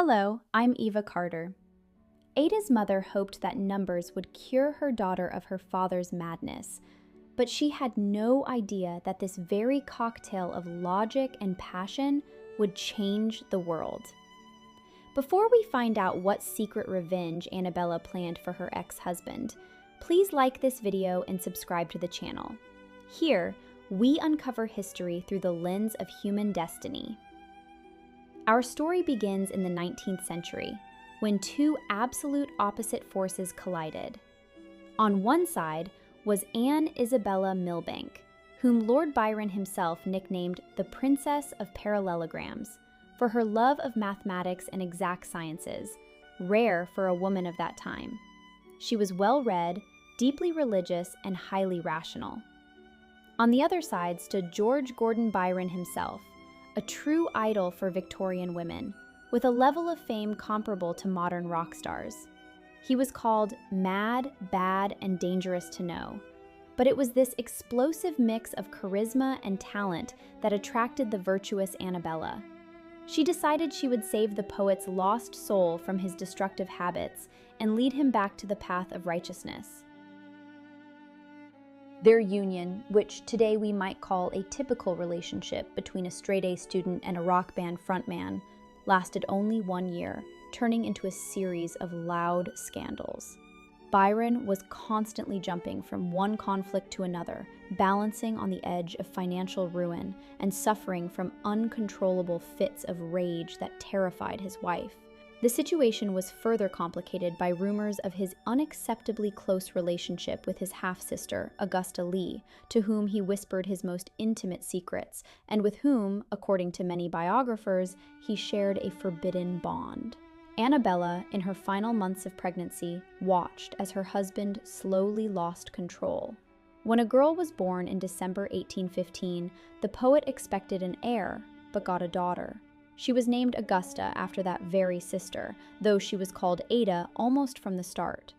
Hello, I'm Eva Carter. Ada's mother hoped that numbers would cure her daughter of her father's madness, but she had no idea that this very cocktail of logic and passion would change the world. Before we find out what secret revenge Annabella planned for her ex-husband, please like this video and subscribe to the channel. Here, we uncover history through the lens of human destiny. Our story begins in the 19th century, when two absolute opposite forces collided. On one side was Anne Isabella Milbank, whom Lord Byron himself nicknamed the Princess of Parallelograms, for her love of mathematics and exact sciences, rare for a woman of that time. She was well-read, deeply religious, and highly rational. On the other side stood George Gordon Byron himself, a true idol for Victorian women, with a level of fame comparable to modern rock stars. He was called mad, bad, and dangerous to know, but it was this explosive mix of charisma and talent that attracted the virtuous Annabella. She decided she would save the poet's lost soul from his destructive habits and lead him back to the path of righteousness. Their union, which today we might call a typical relationship between a straight-A student and a rock band frontman, lasted only 1 year, turning into a series of loud scandals. Byron was constantly jumping from one conflict to another, balancing on the edge of financial ruin and suffering from uncontrollable fits of rage that terrified his wife. The situation was further complicated by rumors of his unacceptably close relationship with his half-sister, Augusta Lee, to whom he whispered his most intimate secrets, and with whom, according to many biographers, he shared a forbidden bond. Annabella, in her final months of pregnancy, watched as her husband slowly lost control. When a girl was born in December 1815, the poet expected an heir, but got a daughter. She was named Augusta after that very sister, though she was called Ada almost from the start.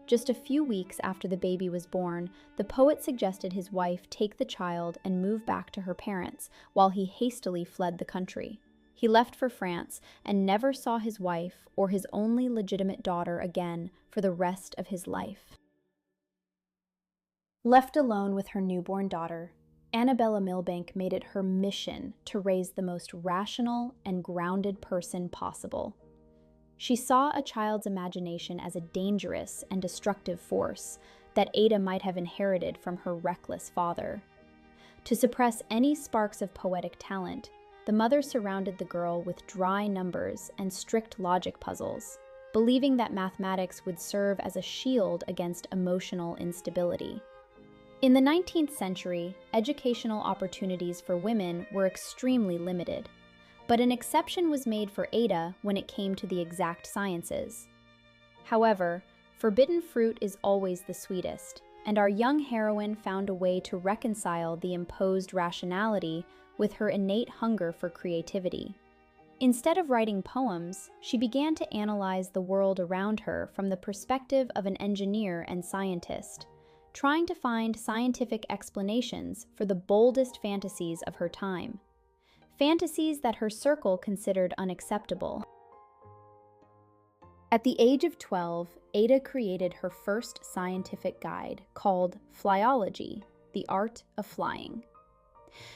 Just a few weeks after the baby was born, the poet suggested his wife take the child and move back to her parents, while he hastily fled the country. He left for France and never saw his wife or his only legitimate daughter again for the rest of his life. Left alone with her newborn daughter, Annabella Milbank made it her mission to raise the most rational and grounded person possible. She saw a child's imagination as a dangerous and destructive force that Ada might have inherited from her reckless father. To suppress any sparks of poetic talent, the mother surrounded the girl with dry numbers and strict logic puzzles, believing that mathematics would serve as a shield against emotional instability. In the 19th century, educational opportunities for women were extremely limited, but an exception was made for Ada when it came to the exact sciences. However, forbidden fruit is always the sweetest, and our young heroine found a way to reconcile the imposed rationality with her innate hunger for creativity. Instead of writing poems, she began to analyze the world around her from the perspective of an engineer and scientist, trying to find scientific explanations for the boldest fantasies of her time, fantasies that her circle considered unacceptable. At the age of 12, Ada created her first scientific guide called Flyology, the Art of Flying.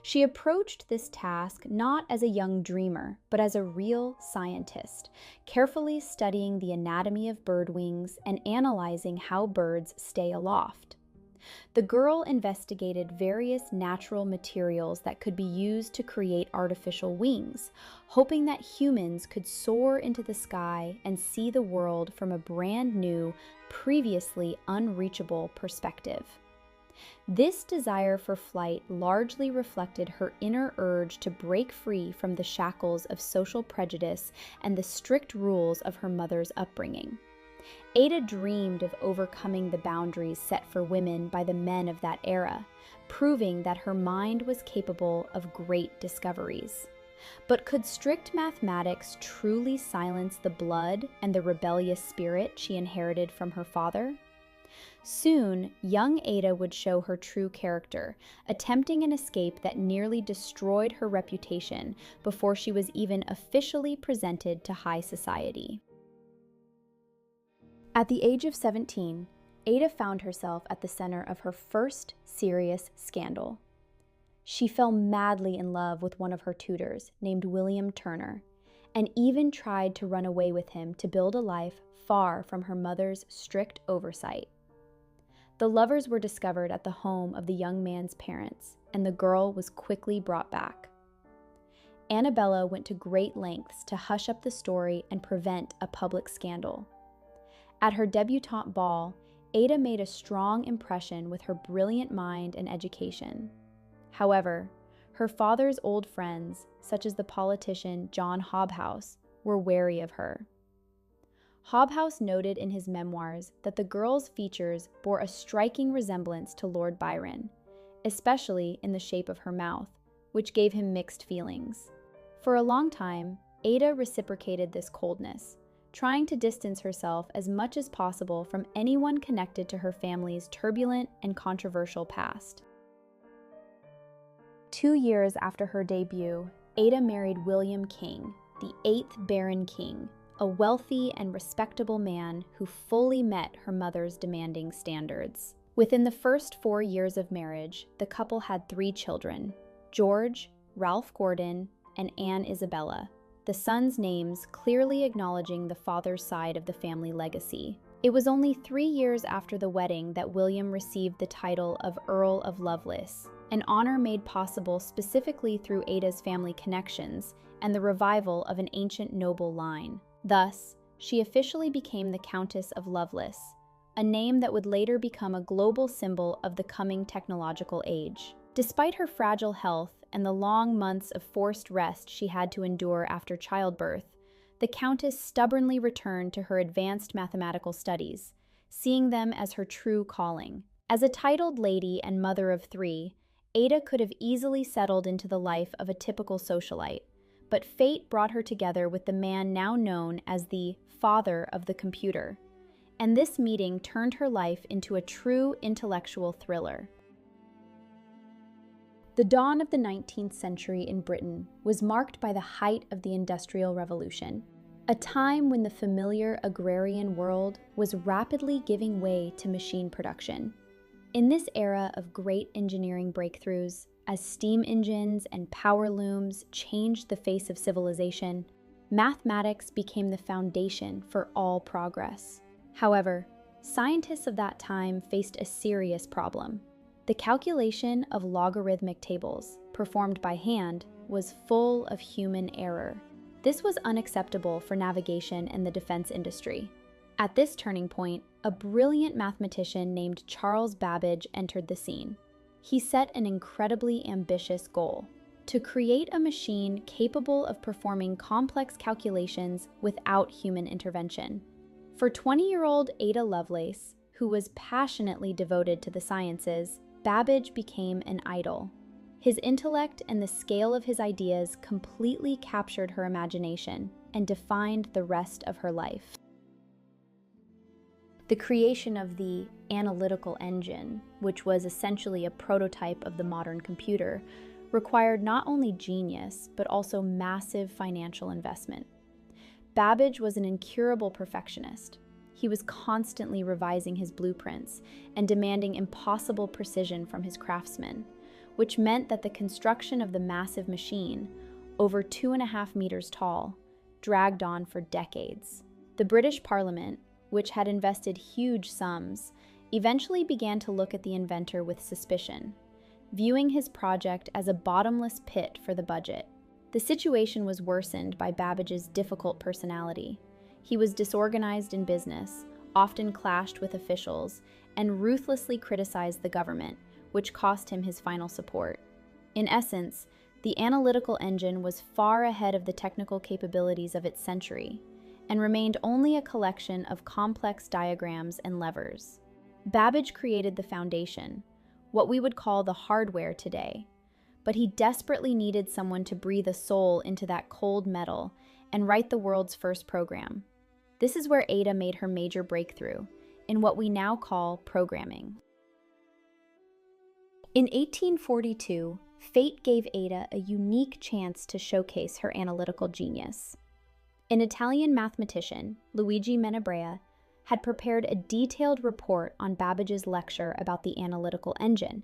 She approached this task not as a young dreamer, but as a real scientist, carefully studying the anatomy of bird wings and analyzing how birds stay aloft. The girl investigated various natural materials that could be used to create artificial wings, hoping that humans could soar into the sky and see the world from a brand new, previously unreachable perspective. This desire for flight largely reflected her inner urge to break free from the shackles of social prejudice and the strict rules of her mother's upbringing. Ada dreamed of overcoming the boundaries set for women by the men of that era, proving that her mind was capable of great discoveries. But could strict mathematics truly silence the blood and the rebellious spirit she inherited from her father? Soon, young Ada would show her true character, attempting an escape that nearly destroyed her reputation before she was even officially presented to high society. At the age of 17, Ada found herself at the center of her first serious scandal. She fell madly in love with one of her tutors, named William Turner, and even tried to run away with him to build a life far from her mother's strict oversight. The lovers were discovered at the home of the young man's parents, and the girl was quickly brought back. Annabella went to great lengths to hush up the story and prevent a public scandal. At her debutante ball, Ada made a strong impression with her brilliant mind and education. However, her father's old friends, such as the politician John Hobhouse, were wary of her. Hobhouse noted in his memoirs that the girl's features bore a striking resemblance to Lord Byron, especially in the shape of her mouth, which gave him mixed feelings. For a long time, Ada reciprocated this coldness, trying to distance herself as much as possible from anyone connected to her family's turbulent and controversial past. 2 years after her debut, Ada married William King, the 8th Baron King, a wealthy and respectable man who fully met her mother's demanding standards. Within the first 4 years of marriage, the couple had 3 children: George, Ralph Gordon, and Anne Isabella, the sons' names clearly acknowledging the father's side of the family legacy. It was only 3 years after the wedding that William received the title of Earl of Lovelace, an honor made possible specifically through Ada's family connections and the revival of an ancient noble line. Thus, she officially became the Countess of Lovelace, a name that would later become a global symbol of the coming technological age. Despite her fragile health and the long months of forced rest she had to endure after childbirth, the Countess stubbornly returned to her advanced mathematical studies, seeing them as her true calling. As a titled lady and mother of 3, Ada could have easily settled into the life of a typical socialite, but fate brought her together with the man now known as the father of the computer, and this meeting turned her life into a true intellectual thriller. The dawn of the 19th century in Britain was marked by the height of the Industrial Revolution, a time when the familiar agrarian world was rapidly giving way to machine production. In this era of great engineering breakthroughs, as steam engines and power looms changed the face of civilization, mathematics became the foundation for all progress. However, scientists of that time faced a serious problem. The calculation of logarithmic tables, performed by hand, was full of human error. This was unacceptable for navigation and the defense industry. At this turning point, a brilliant mathematician named Charles Babbage entered the scene. He set an incredibly ambitious goal: to create a machine capable of performing complex calculations without human intervention. For 20-year-old Ada Lovelace, who was passionately devoted to the sciences, Babbage became an idol. His intellect and the scale of his ideas completely captured her imagination and defined the rest of her life. The creation of the analytical engine, which was essentially a prototype of the modern computer, required not only genius, but also massive financial investment. Babbage was an incurable perfectionist. He was constantly revising his blueprints and demanding impossible precision from his craftsmen, which meant that the construction of the massive machine, over 2.5 meters tall, dragged on for decades. The British Parliament, which had invested huge sums, eventually began to look at the inventor with suspicion, viewing his project as a bottomless pit for the budget. The situation was worsened by Babbage's difficult personality. He was disorganized in business, often clashed with officials, and ruthlessly criticized the government, which cost him his final support. In essence, the analytical engine was far ahead of the technical capabilities of its century, and remained only a collection of complex diagrams and levers. Babbage created the foundation, what we would call the hardware today, but he desperately needed someone to breathe a soul into that cold metal and write the world's first program. This is where Ada made her major breakthrough, in what we now call programming. In 1842, fate gave Ada a unique chance to showcase her analytical genius. An Italian mathematician, Luigi Menabrea, had prepared a detailed report on Babbage's lecture about the analytical engine,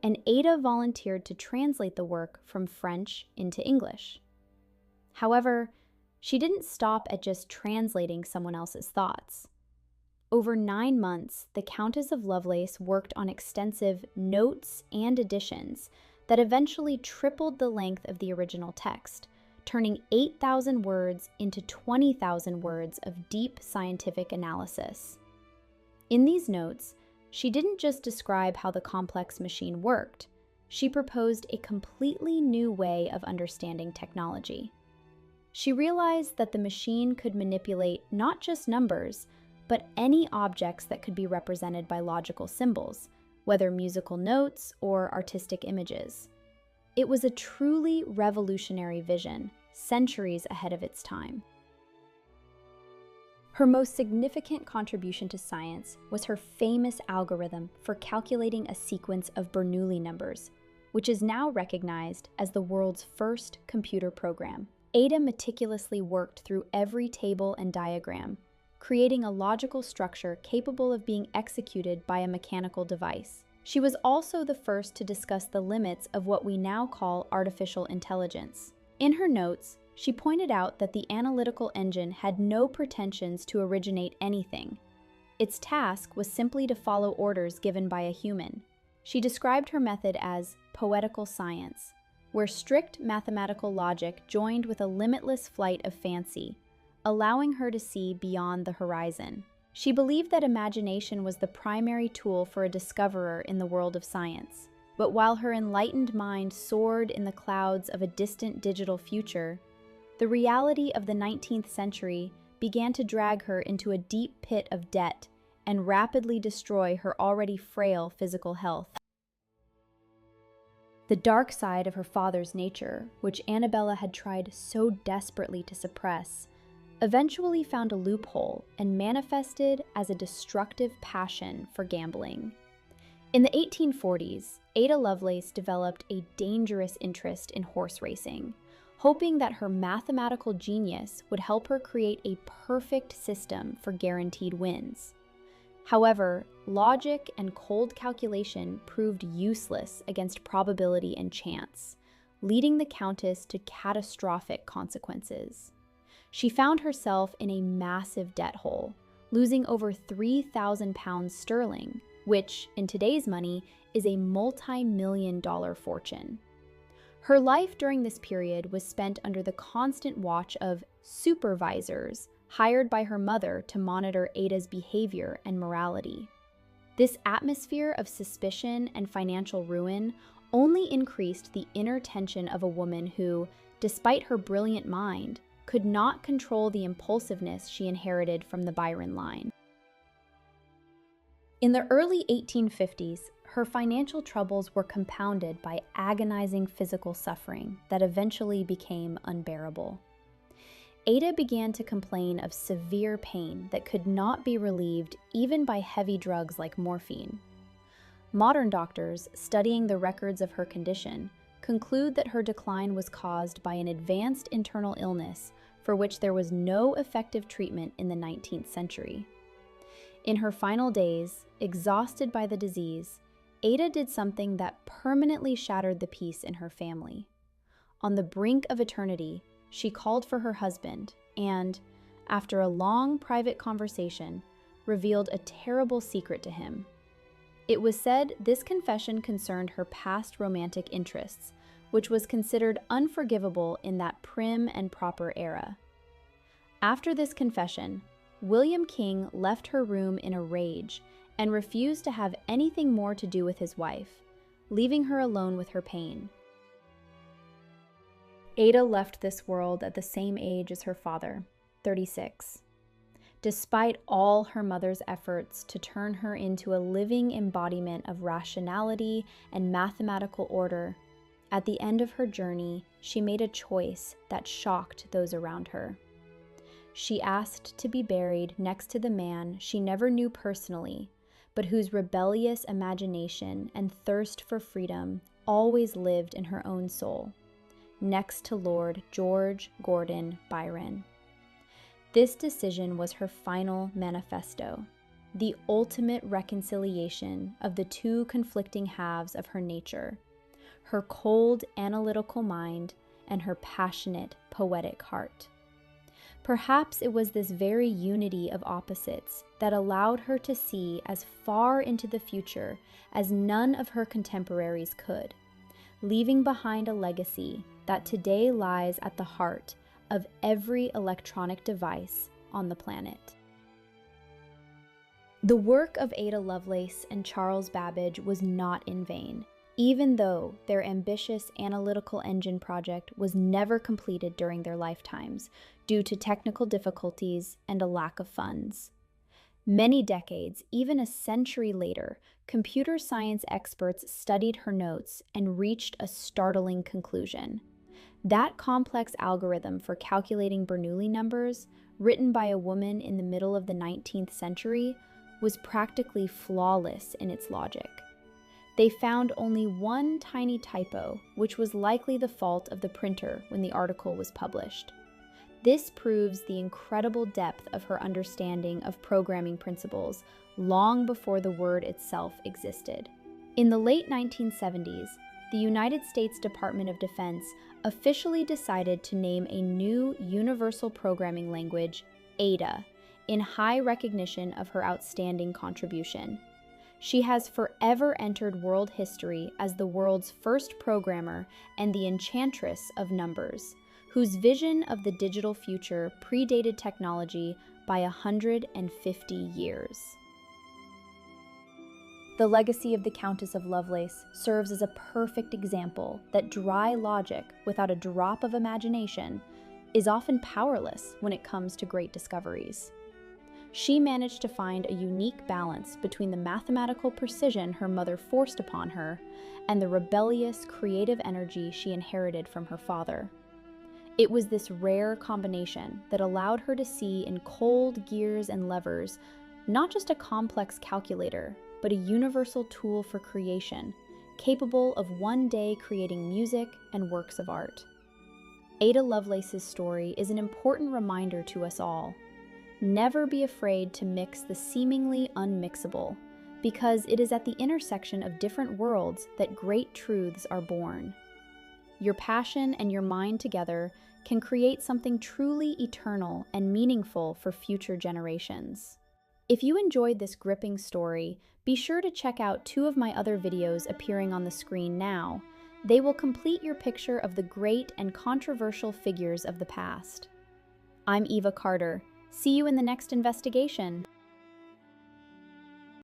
and Ada volunteered to translate the work from French into English. However, she didn't stop at just translating someone else's thoughts. Over 9 months, the Countess of Lovelace worked on extensive notes and additions that eventually tripled the length of the original text, turning 8,000 words into 20,000 words of deep scientific analysis. In these notes, she didn't just describe how the complex machine worked, she proposed a completely new way of understanding technology. She realized that the machine could manipulate not just numbers, but any objects that could be represented by logical symbols, whether musical notes or artistic images. It was a truly revolutionary vision, centuries ahead of its time. Her most significant contribution to science was her famous algorithm for calculating a sequence of Bernoulli numbers, which is now recognized as the world's first computer program. Ada meticulously worked through every table and diagram, creating a logical structure capable of being executed by a mechanical device. She was also the first to discuss the limits of what we now call artificial intelligence. In her notes, she pointed out that the analytical engine had no pretensions to originate anything. Its task was simply to follow orders given by a human. She described her method as poetical science, where strict mathematical logic joined with a limitless flight of fancy, allowing her to see beyond the horizon. She believed that imagination was the primary tool for a discoverer in the world of science. But while her enlightened mind soared in the clouds of a distant digital future, the reality of the 19th century began to drag her into a deep pit of debt and rapidly destroy her already frail physical health. The dark side of her father's nature, which Annabella had tried so desperately to suppress, eventually found a loophole and manifested as a destructive passion for gambling. In the 1840s, Ada Lovelace developed a dangerous interest in horse racing, hoping that her mathematical genius would help her create a perfect system for guaranteed wins. However, logic and cold calculation proved useless against probability and chance, leading the Countess to catastrophic consequences. She found herself in a massive debt hole, losing over £3,000 sterling, which, in today's money, is a multi-million-dollar fortune. Her life during this period was spent under the constant watch of supervisors hired by her mother to monitor Ada's behavior and morality. This atmosphere of suspicion and financial ruin only increased the inner tension of a woman who, despite her brilliant mind, could not control the impulsiveness she inherited from the Byron line. In the early 1850s, her financial troubles were compounded by agonizing physical suffering that eventually became unbearable. Ada began to complain of severe pain that could not be relieved even by heavy drugs like morphine. Modern doctors, studying the records of her condition, conclude that her decline was caused by an advanced internal illness for which there was no effective treatment in the 19th century. In her final days, exhausted by the disease, Ada did something that permanently shattered the peace in her family. On the brink of eternity, she called for her husband and, after a long private conversation, revealed a terrible secret to him. It was said this confession concerned her past romantic interests, which was considered unforgivable in that prim and proper era. After this confession, William King left her room in a rage and refused to have anything more to do with his wife, leaving her alone with her pain. Ada left this world at the same age as her father, 36. Despite all her mother's efforts to turn her into a living embodiment of rationality and mathematical order, at the end of her journey, she made a choice that shocked those around her. She asked to be buried next to the man she never knew personally, but whose rebellious imagination and thirst for freedom always lived in her own soul, next to Lord George Gordon Byron. This decision was her final manifesto, the ultimate reconciliation of the two conflicting halves of her nature, her cold, analytical mind and her passionate, poetic heart. Perhaps it was this very unity of opposites that allowed her to see as far into the future as none of her contemporaries could, leaving behind a legacy that today lies at the heart of every electronic device on the planet. The work of Ada Lovelace and Charles Babbage was not in vain, even though their ambitious analytical engine project was never completed during their lifetimes due to technical difficulties and a lack of funds. Many decades, even a century later, computer science experts studied her notes and reached a startling conclusion. That complex algorithm for calculating Bernoulli numbers, written by a woman in the middle of the 19th century, was practically flawless in its logic. They found only one tiny typo, which was likely the fault of the printer when the article was published. This proves the incredible depth of her understanding of programming principles long before the word itself existed. In the late 1970s, the United States Department of Defense officially decided to name a new universal programming language, Ada, in high recognition of her outstanding contribution. She has forever entered world history as the world's first programmer and the enchantress of numbers, whose vision of the digital future predated technology by 150 years. The legacy of the Countess of Lovelace serves as a perfect example that dry logic, without a drop of imagination, is often powerless when it comes to great discoveries. She managed to find a unique balance between the mathematical precision her mother forced upon her and the rebellious, creative energy she inherited from her father. It was this rare combination that allowed her to see in cold gears and levers not just a complex calculator, but a universal tool for creation, capable of one day creating music and works of art. Ada Lovelace's story is an important reminder to us all. Never be afraid to mix the seemingly unmixable, because it is at the intersection of different worlds that great truths are born. Your passion and your mind together can create something truly eternal and meaningful for future generations. If you enjoyed this gripping story, be sure to check out 2 of my other videos appearing on the screen now. They will complete your picture of the great and controversial figures of the past. I'm Eva Carter. See you in the next investigation.